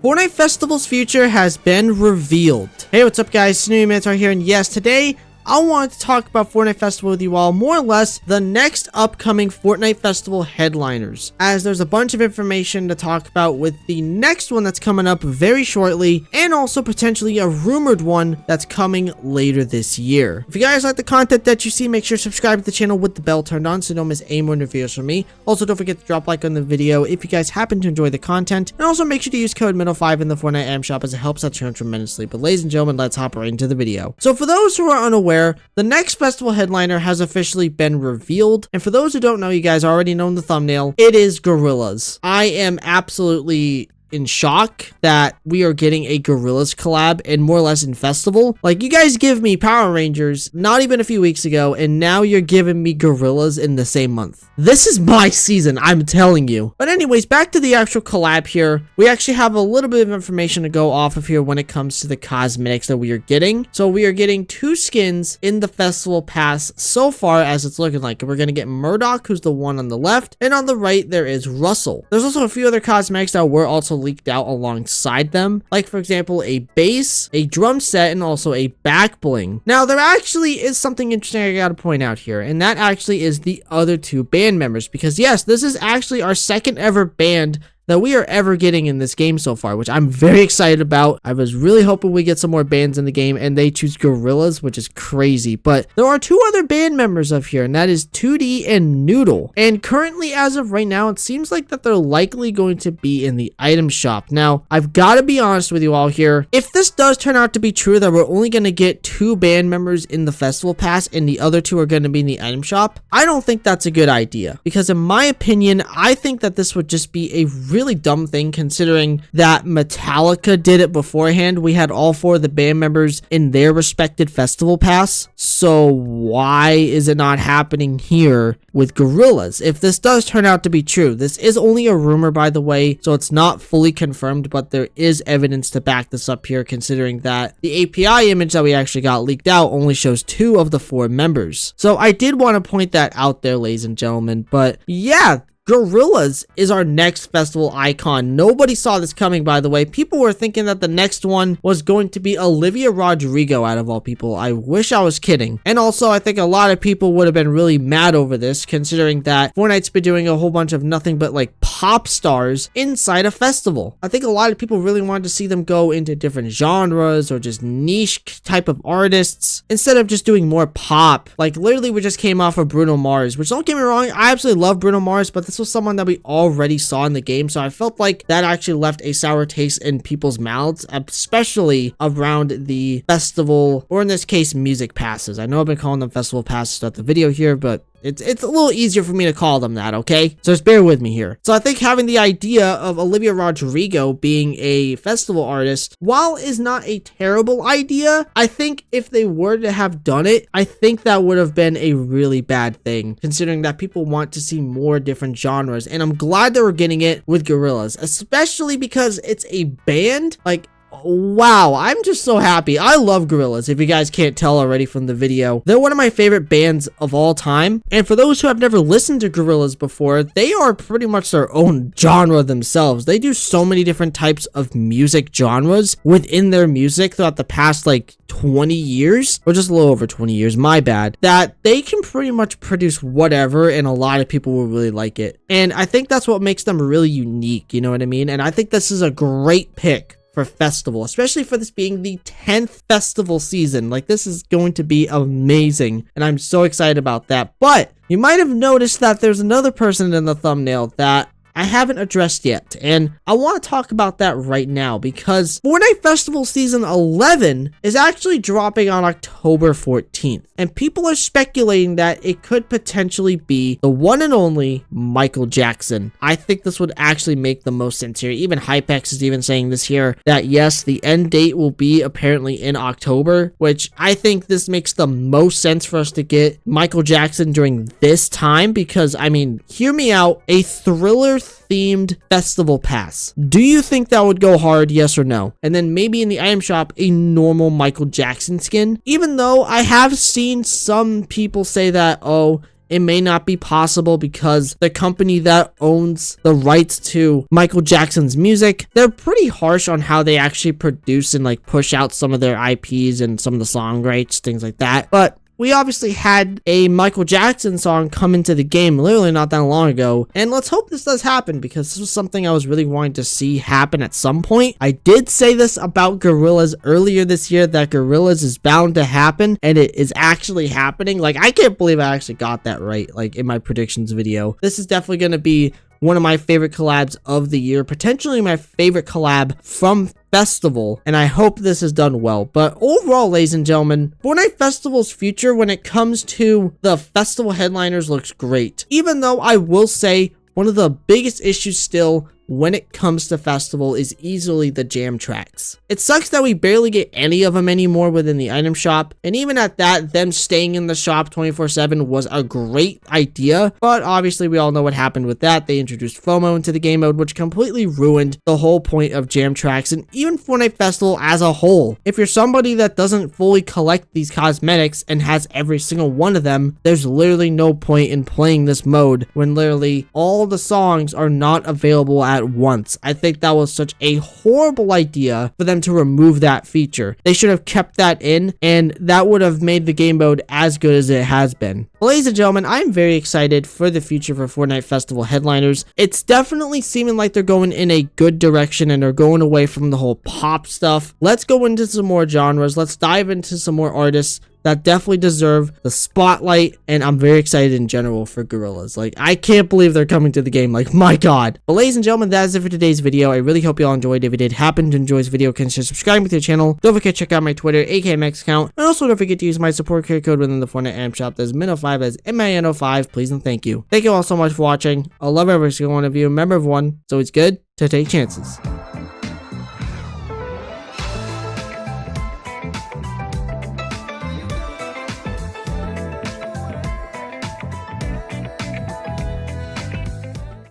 Fortnite Festival's future has been revealed. Hey, what's up guys, Snowy here, and yes, today I wanted to talk about Fortnite Festival with you all, more or less the next upcoming Fortnite Festival headliners, as there's a bunch of information to talk about with the next one that's coming up very shortly, and also potentially a rumored one that's coming later this year. If you guys like the content that you see, make sure to subscribe to the channel with the bell turned on so you don't miss any more new videos from me. Also, don't forget to drop a like on the video if you guys happen to enjoy the content, and also make sure to use code MIDDLE5 in the Fortnite item shop as it helps that channel tremendously. But ladies and gentlemen, let's hop right into the video. So for those who are unaware, the next festival headliner has officially been revealed, and for those who don't know, you guys already know in the thumbnail, it is Goriilaz. I am absolutely in shock that we are getting a Goriilaz collab and more or less in festival. Like, you guys give me Power Rangers not even a few weeks ago, and now you're giving me Goriilaz in the same month. This is my season, I'm telling you. But anyways, back to the actual collab here. We actually have a little bit of information to go off of here when it comes to the cosmetics that we are getting. So we are getting 2 skins in the festival pass so far as it's looking like. We're going to get Murdoch, who's the one on the left, and on the right there is Russell. There's also a few other cosmetics that were also leaked out alongside them, like for example a base, a drum set, and also a back bling. Now there actually is something interesting I gotta point out here, and that actually is the other 2 band members, because yes, this is actually our second ever band that we are ever getting in this game so far, which I'm very excited about. I was really hoping we get some more bands in the game, and they choose Goriilaz, which is crazy. But there are 2 other band members up here, and that is 2D and Noodle. And currently, as of right now, it seems like that they're likely going to be in the item shop. Now, I've got to be honest with you all here. If this does turn out to be true, that we're only going to get 2 band members in the festival pass, and the other 2 are going to be in the item shop, I don't think that's a good idea. Because in my opinion, I think that this would just be a really dumb thing, considering that Metallica did it beforehand. We had all 4 of the band members in their respected festival pass, so why is it not happening here with Goriilaz? If this does turn out to be true, this is only a rumor, by the way, so it's not fully confirmed, but there is evidence to back this up here, considering that the API image that we actually got leaked out only shows 2 of the 4 members. So I did want to point that out there, ladies and gentlemen. But yeah, Goriilaz is our next festival icon. Nobody saw this coming, by the way. People were thinking that the next one was going to be Olivia Rodrigo, out of all people. I wish I was kidding. And also, I think a lot of people would have been really mad over this, considering that Fortnite's been doing a whole bunch of nothing but like pop stars inside a festival. I think a lot of people really wanted to see them go into different genres or just niche type of artists instead of just doing more pop. Like, literally, we just came off of Bruno Mars, which, don't get me wrong, I absolutely love Bruno Mars, but this was someone that we already saw in the game, so I felt like that actually left a sour taste in people's mouths, especially around the festival, or in this case, music passes. I know I've been calling them festival passes throughout the video here, but it's a little easier for me to call them that, okay? So just bear with me here. So I think having the idea of Olivia Rodrigo being a festival artist, while is not a terrible idea, I think if they were to have done it, I think that would have been a really bad thing, considering that people want to see more different genres. And I'm glad that we're getting it with Goriilaz, especially because it's a band. Like, wow, I'm just so happy. I love Goriilaz, if you guys can't tell already from the video. They're one of my favorite bands of all time, and for those who have never listened to Goriilaz before, they are pretty much their own genre themselves. They do so many different types of music genres within their music throughout the past like 20 years, or just a little over 20 years, my bad, that they can pretty much produce whatever, and a lot of people will really like it. And I think that's what makes them really unique, you know what I mean? And I think this is a great pick for festival, especially for this being the 10th festival season. Like, this is going to be amazing, and I'm so excited about that. But you might have noticed that there's another person in the thumbnail that I haven't addressed yet, and I want to talk about that right now, because Fortnite Festival Season 11 is actually dropping on October 14th, and people are speculating that it could potentially be the one and only Michael Jackson. I think this would actually make the most sense here. Even Hypex is even saying this here, that yes, the end date will be apparently in October, which I think this makes the most sense for us to get Michael Jackson during this time, because, I mean, hear me out, a Thriller themed festival pass. Do you think that would go hard? Yes or no? And then maybe in the item shop, a normal Michael Jackson skin. Even though I have seen some people say that, oh, it may not be possible because the company that owns the rights to Michael Jackson's music, they're pretty harsh on how they actually produce and like push out some of their IPs and some of the song rights, things like that. But we obviously had a Michael Jackson song come into the game literally not that long ago, and let's hope this does happen because this was something I was really wanting to see happen at some point. I did say this about Goriilaz earlier this year, that Goriilaz is bound to happen, and it is actually happening. Like, I can't believe I actually got that right, like, in my predictions video. This is definitely going to be one of my favorite collabs of the year, potentially my favorite collab from Festival, and I hope this is done well. But overall, ladies and gentlemen, Fortnite Festival's future when it comes to the festival headliners looks great. Even though I will say one of the biggest issues still when it comes to Festival is easily the jam tracks. It sucks that we barely get any of them anymore within the item shop, and even at that, them staying in the shop 24/7 was a great idea, but obviously we all know what happened with that. They introduced FOMO into the game mode, which completely ruined the whole point of jam tracks and even Fortnite Festival as a whole. If you're somebody that doesn't fully collect these cosmetics and has every single one of them, there's literally no point in playing this mode when literally all the songs are not available at once. I think that was such a horrible idea for them to remove that feature. They should have kept that in, and that would have made the game mode as good as it has been. Well, ladies and gentlemen, I'm very excited for the future for Fortnite Festival headliners. It's definitely seeming like they're going in a good direction and they're going away from the whole pop stuff. Let's go into some more genres. Let's dive into some more artists that definitely deserve the spotlight, and I'm very excited in general for Goriilaz. Like, I can't believe they're coming to the game. Like, my god. But ladies and gentlemen, that is it for today's video. I really hope you all enjoyed. If you did happen to enjoy this video, consider subscribing to the channel. Don't forget to check out my Twitter, AKMX account, and also don't forget to use my support code within the Fortnite item shop. That's Min05, as MIN05. Please and thank you. Thank you all so much for watching. I love every single one of you. Remember, everyone, it's always good to take chances.